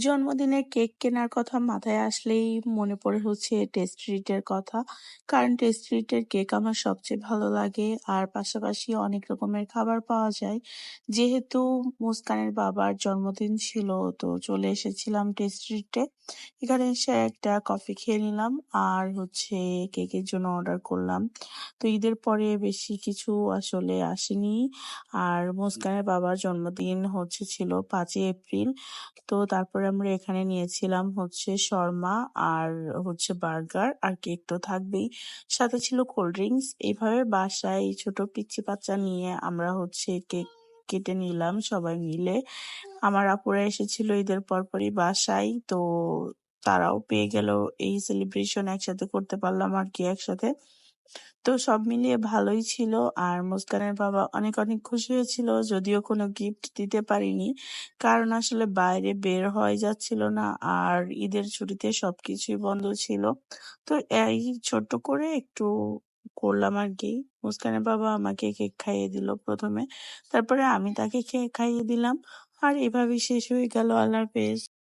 জন্মদিনের কেক কেনার কথা মাথায় আসলেই মনে পড়ে হচ্ছে টেস্ট ট্রিটের কথা। কারণ টেস্ট ট্রিটের কেক আমার সবচেয়ে ভালো লাগে। আর পাশাপাশি অনেক রকমের খাবার পাওয়া যায়। যেহেতু মুস্কানের বাবার জন্মদিন ছিল, তো চলে এসেছিলাম টেস্ট ট্রিটে। এখানে এসে একটা কফি খেয়ে নিলাম আর হচ্ছে কেকের জন্য অর্ডার করলাম। তো ঈদের পরে বেশি কিছু আসলে আসেনি। আর মুস্কানের বাবার জন্মদিন ছিল 5ই এপ্রিল। তো তারপরে আমরা এখানে নিয়েছিলাম শর্মা আর বার্গার, আর কেক তো থাকবেই, সাথে ছিল কোল্ড ড্রিঙ্কস। এইভাবে বাসায় ছোট পিচ্চি বাচ্চা নিয়ে আমরা কেক কেটে নিলাম সবাই মিলে। আমার আপুরা এসেছিল ঈদের পরপরই বাসায়, তো তারাও পেয়ে গেল। এই সেলিব্রেশন একসাথে করতে পারলাম আর কি একসাথে। তো সব মিলিয়ে ভালোই ছিল। আর মুস্কানের বাবা অনেক অনেক খুশি হয়েছিল, যদিও কোনো গিফট দিতে পারিনি, কারণ আসলে বাইরে বের হয়ে যাচ্ছিল না। আর ঈদের ছুটিতে সবকিছুই বন্ধ ছিল। তো এই ছোট্ট করে একটু করলাম আর কি। মুস্কানের বাবা আমাকে কেক খাইয়ে দিল প্রথমে, তারপরে আমি তাকে কেক খাইয়ে দিলাম। আর এভাবেই শেষ হয়ে গেল। আল্লাহ হাফেজ।